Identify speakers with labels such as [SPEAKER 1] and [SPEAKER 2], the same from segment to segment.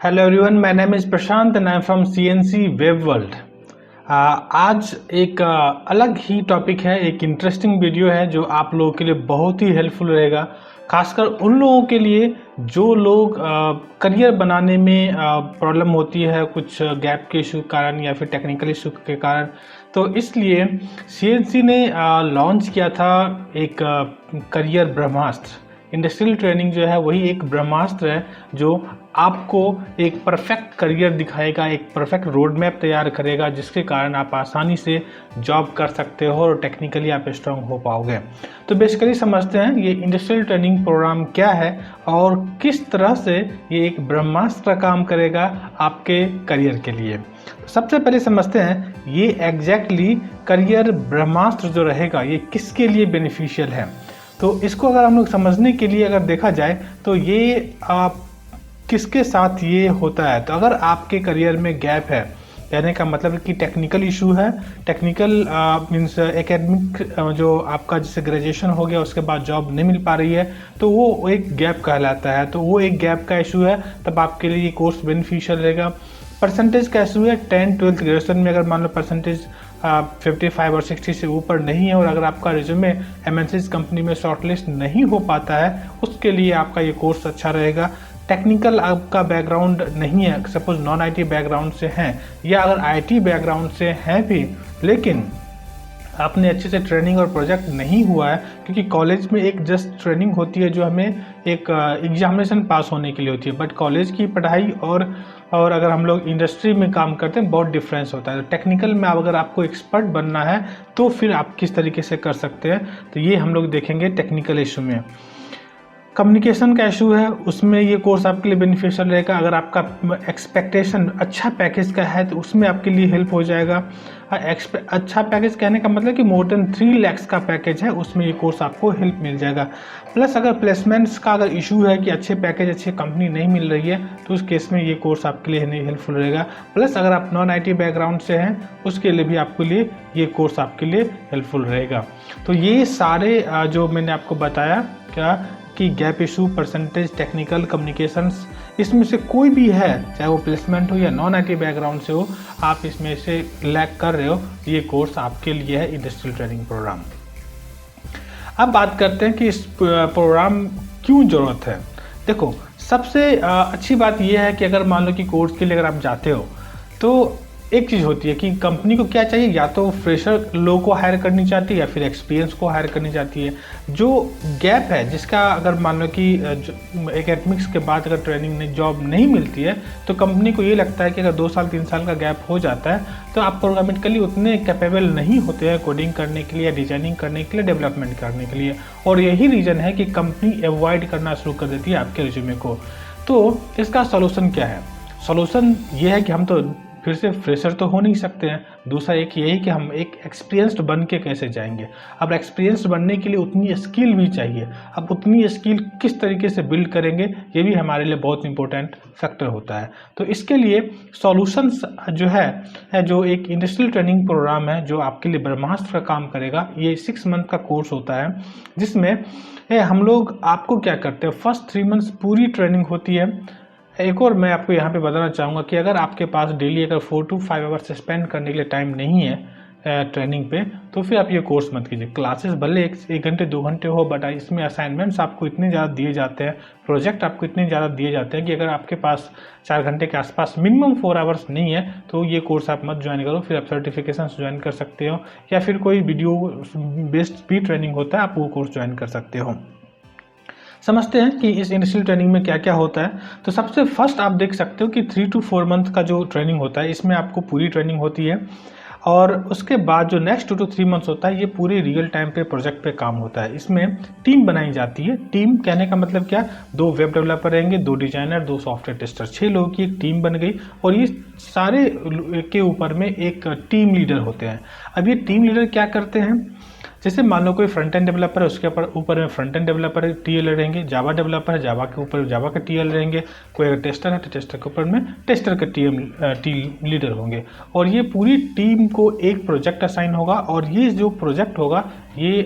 [SPEAKER 1] Hello everyone, my name is Prashant and I am from CNC web world. आज एक अलग ही topic है, एक इंटरेस्टिंग वीडियो है जो आप लोगों के लिए बहुत ही हेल्पफुल रहेगा, खासकर उन लोगों के लिए जो लोग करियर बनाने में प्रॉब्लम होती है कुछ गैप के इशू के कारण या फिर टेक्निकल इशू के कारण। तो इसलिए सीएनसी ने लॉन्च किया था एक करियर ब्रह्मास्त्र। इंडस्ट्रियल ट्रेनिंग जो है वही एक ब्रह्मास्त्र है जो आपको एक परफेक्ट करियर दिखाएगा, एक परफेक्ट रोड मैप तैयार करेगा जिसके कारण आप आसानी से जॉब कर सकते हो और टेक्निकली आप स्ट्रांग हो पाओगे। तो बेसिकली समझते हैं ये इंडस्ट्रियल ट्रेनिंग प्रोग्राम क्या है और किस तरह से ये एक ब्रह्मास्त्र काम करेगा आपके करियर के लिए। सबसे पहले समझते हैं ये एग्जैक्टली करियर ब्रह्मास्त्र जो रहेगा ये किसके लिए बेनिफिशियल है। तो इसको अगर हम लोग समझने के लिए अगर देखा जाए तो ये आप किसके साथ ये होता है। तो अगर आपके करियर में गैप है, कहने का मतलब कि टेक्निकल इशू है, टेक्निकल मीन्स एकेडमिक जो आपका जैसे ग्रेजुएशन हो गया उसके बाद जॉब नहीं मिल पा रही है तो वो एक गैप कहलाता है। तो वो एक गैप का इशू है, तब आपके लिए ये कोर्स बेनिफिशियल रहेगा। परसेंटेज का इशू है, 10th 12th ग्रेजुएशन में अगर मान लो परसेंटेज 55 और 60 से ऊपर नहीं है और अगर आपका रिज्यूमे एमएनसीज कंपनी में शॉर्टलिस्ट नहीं हो पाता है उसके लिए आपका ये कोर्स अच्छा रहेगा। टेक्निकल आपका बैकग्राउंड नहीं है, सपोज नॉन आईटी बैकग्राउंड से हैं या अगर आईटी बैकग्राउंड से हैं भी लेकिन आपने अच्छे से ट्रेनिंग और प्रोजेक्ट नहीं हुआ है, क्योंकि कॉलेज में एक जस्ट ट्रेनिंग होती है जो हमें एक एग्जामिनेशन पास होने के लिए होती है, बट कॉलेज की पढ़ाई और अगर हम लोग इंडस्ट्री में काम करते हैं बहुत डिफरेंस होता है। तो टेक्निकल में अगर आपको एक्सपर्ट बनना है तो फिर आप किस तरीके से कर सकते हैं, तो ये हम लोग देखेंगे टेक्निकल इशू में। कम्युनिकेशन का इशू है, उसमें ये कोर्स आपके लिए बेनिफिशियल रहेगा। अगर आपका एक्सपेक्टेशन अच्छा पैकेज का है तो उसमें आपके लिए हेल्प हो जाएगा। अच्छा पैकेज कहने का मतलब कि मोर देन 3 lakhs का पैकेज है, उसमें ये कोर्स आपको हेल्प मिल जाएगा। प्लस अगर प्लेसमेंट्स का अगर इशू है कि अच्छे पैकेज अच्छी कंपनी नहीं मिल रही है तो उस केस में ये कोर्स आपके लिए नहीं हेल्पफुल रहेगा। प्लस अगर आप नॉन आईटी बैकग्राउंड से हैं उसके लिए भी आपके लिए ये कोर्स आपके लिए हेल्पफुल रहेगा। तो ये सारे जो मैंने आपको बताया क्या कि gap issue, percentage, technical, communications, इसमें से कोई भी है, चाहे वो प्लेसमेंट हो या नॉन आईटी बैकग्राउंड से हो, आप इसमें से लैक कर रहे हो, ये कोर्स आपके लिए है इंडस्ट्रियल ट्रेनिंग प्रोग्राम। अब बात करते हैं कि इस प्रोग्राम क्यों ज़रूरत है। देखो, सबसे अच्छी बात यह है कि अगर मान लो कि कोर्स के लिए अगर आप जाते हो तो एक चीज़ होती है कि कंपनी को क्या चाहिए, या तो फ्रेशर लोगों को हायर करनी चाहती है या फिर एक्सपीरियंस को हायर करनी चाहती है। जो गैप है जिसका अगर मान लो कि एकेडमिक्स के बाद अगर ट्रेनिंग में जॉब नहीं मिलती है तो कंपनी को ये लगता है कि अगर 2 साल 3 साल का गैप हो जाता है तो आप प्रोग्रामेटिकली उतने कैपेबल नहीं होते हैं कोडिंग करने के लिए, डिजाइनिंग करने के लिए, डेवलपमेंट करने के लिए। और यही रीज़न है कि कंपनी अवॉइड करना शुरू कर देती है आपके रिज्यूमे को। तो इसका सोल्यूशन क्या है? सोल्यूशन ये है कि हम तो फिर से फ्रेशर तो हो नहीं सकते हैं। दूसरा एक यही कि हम एक एक्सपीरियंस्ड बन के कैसे जाएंगे। अब एक्सपीरियंस्ड बनने के लिए उतनी स्किल भी चाहिए। अब उतनी स्किल किस तरीके से बिल्ड करेंगे ये भी हमारे लिए बहुत इंपॉर्टेंट फैक्टर होता है। तो इसके लिए सॉल्यूशंस जो है जो एक इंडस्ट्रियल ट्रेनिंग प्रोग्राम है जो आपके लिए ब्रह्मास्त्र का काम करेगा। ये 6 मंथ का कोर्स होता है जिसमें हम लोग आपको क्या करते हैं, फर्स्ट 3 मंथ्स पूरी ट्रेनिंग होती है। एक और मैं आपको यहाँ पे बताना चाहूँगा कि अगर आपके पास डेली अगर 4 to 5 आवर्स स्पेंड करने के लिए टाइम नहीं है ट्रेनिंग पे तो फिर आप ये कोर्स मत कीजिए। क्लासेस भले 1 घंटे 2 घंटे हो, बट इसमें असाइनमेंट्स आपको इतने ज़्यादा दिए जाते हैं, प्रोजेक्ट आपको इतने ज़्यादा दिए जाते हैं कि अगर आपके पास 4 घंटे के आसपास मिनिमम 4 आवर्स नहीं है तो ये कोर्स आप मत ज्वाइन करो। फिर आप सर्टिफिकेशन ज्वाइन कर सकते हो या फिर कोई वीडियो बेस्ड भी ट्रेनिंग होता है, आप वो कोर्स ज्वाइन कर सकते हो। समझते हैं कि इस इंडस्ट्रियल ट्रेनिंग में क्या क्या होता है। तो सबसे फर्स्ट आप देख सकते हो कि 3 to 4 मंथ का जो ट्रेनिंग होता है इसमें आपको पूरी ट्रेनिंग होती है और उसके बाद जो नेक्स्ट 2 to 3 मंथ्स होता है ये पूरे रियल टाइम पे प्रोजेक्ट पे काम होता है। इसमें टीम बनाई जाती है। टीम कहने का मतलब क्या, 2 वेब डेवलपर रहेंगे, 2 डिजाइनर, 2 सॉफ्टवेयर टेस्टर, 6 लोगों की एक टीम बन गई और ये सारे के ऊपर में एक टीम लीडर होते हैं। अब ये टीम लीडर क्या करते हैं, जैसे मान लो कोई फ्रंट एंड डेवलपर है उसके ऊपर में फ्रंट एंड डेवलपर टीएल रहेंगे, जावा डेवलपर है जावा के ऊपर जावा के टीएल रहेंगे, कोई अगर टेस्टर है तो टेस्टर के ऊपर में टेस्टर के टीम लीडर होंगे। और ये पूरी टीम को एक प्रोजेक्ट असाइन होगा और ये जो प्रोजेक्ट होगा ये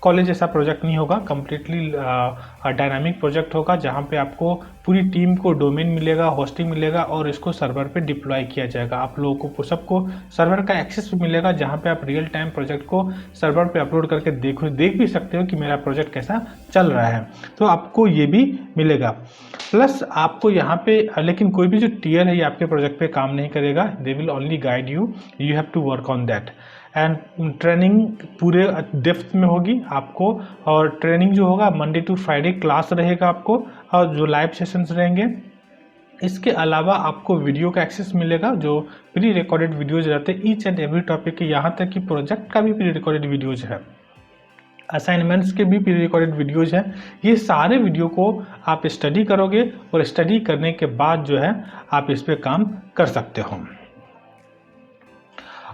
[SPEAKER 1] कॉलेज जैसा प्रोजेक्ट नहीं होगा, कम्प्लीटली डायनामिक प्रोजेक्ट होगा जहाँ पे आपको पूरी टीम को डोमेन मिलेगा, होस्टिंग मिलेगा और इसको सर्वर पे डिप्लॉय किया जाएगा। आप लोगों को सबको सर्वर का एक्सेस मिलेगा जहाँ पे आप रियल टाइम प्रोजेक्ट को सर्वर पे अपलोड करके देख भी सकते हो कि मेरा प्रोजेक्ट कैसा चल रहा है, तो आपको ये भी मिलेगा। प्लस आपको यहाँ पे लेकिन कोई भी जो टीयर है ये आपके प्रोजेक्ट पे काम नहीं करेगा, they will only guide you, you have to work on that. And training पूरे डेप्थ में होगी आपको, और ट्रेनिंग जो होगा मंडे टू फ्राइडे क्लास रहेगा आपको, और जो लाइव सेशंस रहेंगे। इसके अलावा आपको वीडियो का एक्सेस मिलेगा, जो प्री रिकॉर्डेड वीडियोज रहते हैं ईच एंड एवरी टॉपिक के, यहाँ तक कि प्रोजेक्ट का भी प्री रिकॉर्डेड वीडियोज है, असाइनमेंट्स के भी प्री रिकॉर्डेड वीडियोज हैं। ये सारे वीडियो को आप स्टडी करोगे और स्टडी करने के बाद जो है आप इस पर काम कर सकते हो।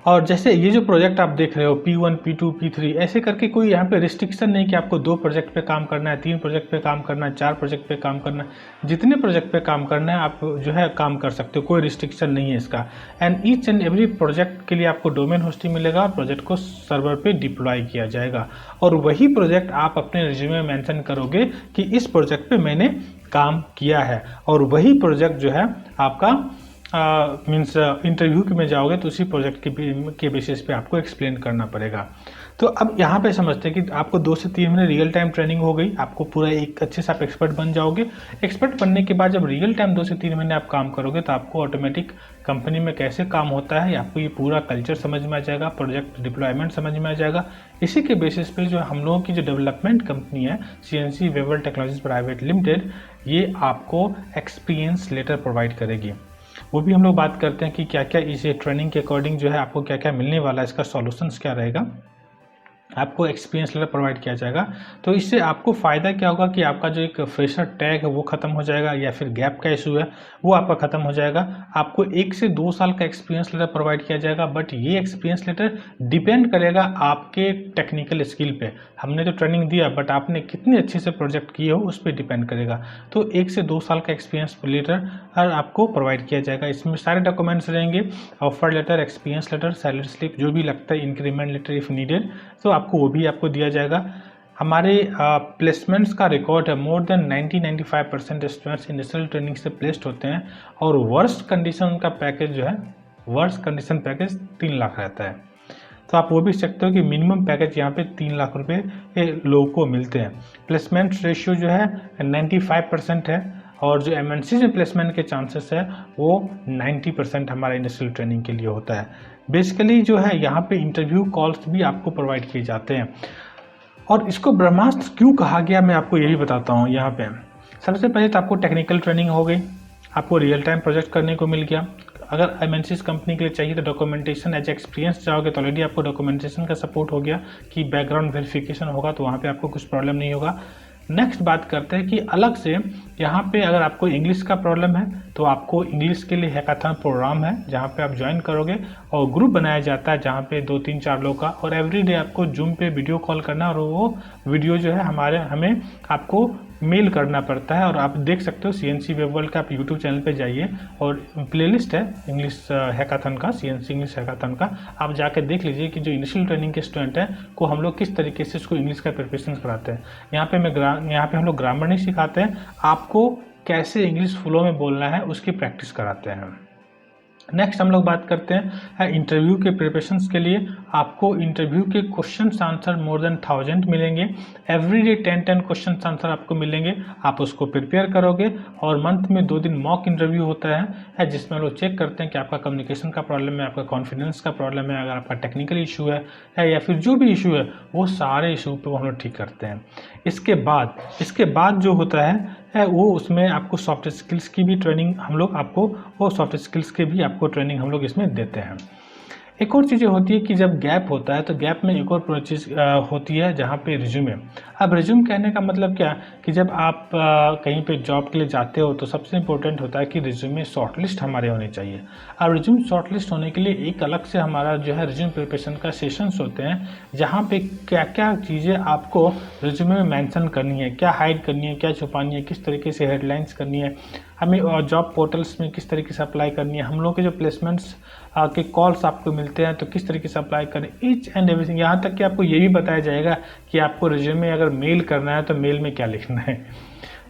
[SPEAKER 1] और जैसे ये जो प्रोजेक्ट आप देख रहे हो P1, P2, P3 ऐसे करके कोई यहाँ पे रिस्ट्रिक्शन नहीं कि आपको 2 प्रोजेक्ट पे काम करना है, 3 प्रोजेक्ट पे काम करना है, 4 प्रोजेक्ट पे काम करना है। जितने प्रोजेक्ट पे काम करना है आप जो है काम कर सकते हो, कोई रिस्ट्रिक्शन नहीं है इसका। And each and every project के लिए आपको डोमेन होस्टिंग मिलेगा और प्रोजेक्ट को सर्वर पे डिप्लॉय किया जाएगा, और वही प्रोजेक्ट आप अपने रिज्यूमे में मेंशन करोगे कि इस प्रोजेक्ट पे मैंने काम किया है, और वही प्रोजेक्ट जो है आपका मीन्स इंटरव्यू में जाओगे तो उसी प्रोजेक्ट के बेसिस पे आपको एक्सप्लेन करना पड़ेगा। तो अब यहाँ पे समझते हैं कि आपको 2 से 3 महीने रियल टाइम ट्रेनिंग हो गई, आपको पूरा एक अच्छे से आप एक्सपर्ट बन जाओगे। एक्सपर्ट बनने के बाद जब रियल टाइम 2 से 3 महीने आप काम करोगे तो आपको ऑटोमेटिक कंपनी में कैसे काम होता है, आपको ये पूरा कल्चर समझ में आ जाएगा, प्रोजेक्ट डिप्लॉयमेंट समझ में आ जाएगा। इसी के बेसिस पे जो हम लोगों की जो डेवलपमेंट कंपनी है CNC Wavell technologies private limited, ये आपको एक्सपीरियंस लेटर प्रोवाइड करेगी। वो भी हम लोग बात करते हैं कि क्या क्या इस ट्रेनिंग के अकॉर्डिंग जो है आपको क्या क्या मिलने वाला है, इसका सॉल्यूशंस क्या रहेगा। आपको एक्सपीरियंस लेटर प्रोवाइड किया जाएगा, तो इससे आपको फ़ायदा क्या होगा कि आपका जो एक फ्रेशर टैग है वो ख़त्म हो जाएगा, या फिर गैप का इशू है वो आपका ख़त्म हो जाएगा। आपको 1 से 2 साल का एक्सपीरियंस लेटर प्रोवाइड किया जाएगा, बट ये एक्सपीरियंस लेटर डिपेंड करेगा आपके टेक्निकल स्किल पे। हमने तो ट्रेनिंग दिया बट आपने कितनी अच्छे से प्रोजेक्ट किए हो उस पर डिपेंड करेगा। तो 1 से 2 साल का एक्सपीरियंस लेटर आपको प्रोवाइड किया जाएगा। इसमें सारे डॉक्यूमेंट्स रहेंगे, offer letter, experience letter, salary slip, जो भी लगता है, इंक्रीमेंट लेटर इफ़ नीडेड, तो आपको वो भी आपको दिया जाएगा। हमारे प्लेसमेंट्स का रिकॉर्ड है, more than 90-95% students initial training से प्लेस्ड होते हैं, और वर्स्ट कंडीशन का पैकेज जो है, वर्स्ट कंडीशन पैकेज 3 लाख रहता है। तो आप वो भी सकते हो कि मिनिमम पैकेज यहाँ पे 3 लाख रुपए लोगों को मिलते हैं। प्लेसमेंट रेशियो जो है 95% है, और जो MNC में प्लेसमेंट के चांसेस है वो 90% हमारा इनिशियल ट्रेनिंग के लिए होता है। बेसिकली जो है यहाँ पे इंटरव्यू कॉल्स भी आपको प्रोवाइड किए जाते हैं। और इसको ब्रह्मास्त्र क्यों कहा गया मैं आपको ये भी बताता हूँ। यहाँ पे सबसे पहले तो आपको टेक्निकल ट्रेनिंग हो गई, आपको रियल टाइम प्रोजेक्ट करने को मिल गया। अगर MNC कंपनी के लिए चाहिए तो डॉक्यूमेंटेशन एज एक्सपीरियंस जाओगे तो ऑलरेडी आपको डॉक्यूमेंटेशन का सपोर्ट हो गया कि बैकग्राउंड वेरिफिकेशन होगा, तो वहाँ पे आपको कुछ प्रॉब्लम नहीं होगा। नेक्स्ट बात करते हैं कि अलग से यहाँ पे अगर आपको इंग्लिश का प्रॉब्लम है तो आपको इंग्लिश के लिए हैकाथन प्रोग्राम है जहाँ पे आप ज्वाइन करोगे, और ग्रुप बनाया जाता है जहाँ पे 2-3-4 लोग का, और एवरीडे आपको जूम पे वीडियो कॉल करना, और वो वीडियो जो है हमें आपको मेल करना पड़ता है। और आप देख सकते हो CNC वेब वर्ल्ड का, आप यूट्यूब चैनल पे जाइए और प्लेलिस्ट है इंग्लिश हैकाथन का, CNC इंग्लिश हैकाथन का, आप जाके देख लीजिए कि जो इनिशियल ट्रेनिंग के स्टूडेंट हैं को हम लोग किस तरीके से इसको इंग्लिश का प्रिपरेशन कराते हैं। यहाँ पे हम लोग ग्रामर नहीं सिखाते हैं, आपको कैसे इंग्लिश फ्लो में बोलना है उसकी प्रैक्टिस कराते हैं। नेक्स्ट हम लोग बात करते हैं इंटरव्यू के प्रिपरेशंस के लिए। आपको इंटरव्यू के क्वेश्चन आंसर मोर देन 1000 मिलेंगे, एवरीडे 10 क्वेश्चन आंसर आपको मिलेंगे, आप उसको प्रिपेयर करोगे। और मंथ में 2 दिन मॉक इंटरव्यू होता है जिसमें लोग चेक करते हैं कि आपका कम्युनिकेशन का प्रॉब्लम है, आपका कॉन्फिडेंस का प्रॉब्लम है, अगर आपका टेक्निकल इशू है या फिर जो भी इशू है वो सारे इशू पे हम लोग ठीक करते हैं। इसके बाद जो होता है वो उसमें आपको सॉफ्ट स्किल्स की भी ट्रेनिंग हम लोग आपको, वो सॉफ्ट स्किल्स के भी आपको ट्रेनिंग हम लोग इसमें देते हैं। एक और चीज़ें होती है कि जब गैप होता है तो गैप में एक और चीज़ होती है जहाँ पे रिज्यूमे। अब रिज्यूम कहने का मतलब क्या कि जब आप कहीं पे जॉब के लिए जाते हो तो सबसे इम्पोर्टेंट होता है कि रिज्यूमे शॉर्टलिस्ट हमारे होने चाहिए। अब रिज्यूम शॉर्टलिस्ट होने के लिए एक अलग से हमारा जो है रिज्यूम प्रिपरेशन का सेशंस होते हैं जहाँ पे क्या क्या चीज़ें आपको रिज्यूमे में मेंशन करनी है, क्या हाइड करनी है, क्या छुपानी है, किस तरीके से हेडलाइंस करनी है, हमें जॉब पोर्टल्स में किस तरीके से अप्लाई करनी है, हम लोग के जो प्लेसमेंट्स के कॉल्स आपको मिलते हैं तो किस तरीके से अप्लाई करें, ईच एंड एवरीथिंग। यहाँ तक कि आपको ये भी बताया जाएगा कि आपको रिज्यूमे अगर मेल करना है तो मेल में क्या लिखना है।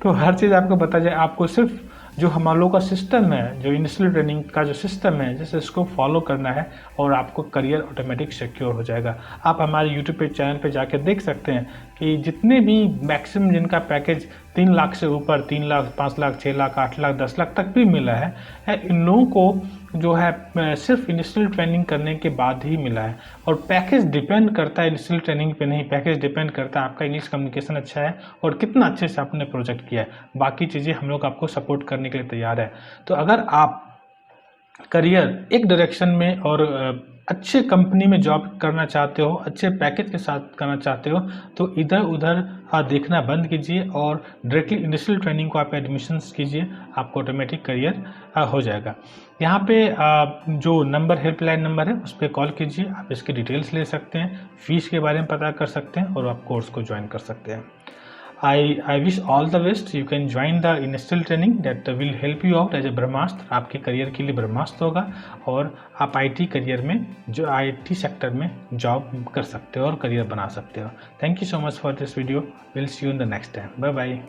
[SPEAKER 1] तो हर चीज़ आपको बता जाए। आपको सिर्फ जो हम लोग का सिस्टम है, जो इनिशियल ट्रेनिंग का जो सिस्टम है, जैसे इसको फॉलो करना है और आपको करियर ऑटोमेटिक सिक्योर हो जाएगा। आप हमारे यूट्यूब पे चैनल पे जाके देख सकते हैं कि जितने भी मैक्सिमम जिनका पैकेज 3 लाख से ऊपर, 3 लाख, 5 लाख, 6 लाख, 8 लाख, 10 लाख तक भी मिला है, इन लोगों को जो है सिर्फ इनिशियल ट्रेनिंग करने के बाद ही मिला है। और पैकेज डिपेंड करता है इनिशियल ट्रेनिंग पे नहीं, पैकेज डिपेंड करता है आपका इंग्लिश कम्युनिकेशन अच्छा है और कितना अच्छे से आपने प्रोजेक्ट किया है। बाकी चीज़ें हम लोग आपको सपोर्ट करने के लिए तैयार है। तो अगर आप करियर एक डायरेक्शन में और अच्छे कंपनी में जॉब करना चाहते हो, अच्छे पैकेज के साथ करना चाहते हो, तो इधर उधर देखना बंद कीजिए और डायरेक्टली इनिशियल ट्रेनिंग को आप एडमिशन्स कीजिए, आपको ऑटोमेटिक करियर हो जाएगा। यहाँ पे जो नंबर, हेल्पलाइन नंबर है, उस पर कॉल कीजिए, आप इसकी डिटेल्स ले सकते हैं, फीस के बारे में पता कर सकते हैं और आप कोर्स को ज्वाइन कर सकते हैं। I wish all the best. You can join the initial training that will help you out as a ब्रह्मास्त्र, आपके करियर के लिए ब्रह्मास्त्र होगा और आप IT करियर में, जो IT सेक्टर में जॉब कर सकते हो और करियर बना सकते हो। Thank you so much for this video. Will see you in the next time. Bye bye.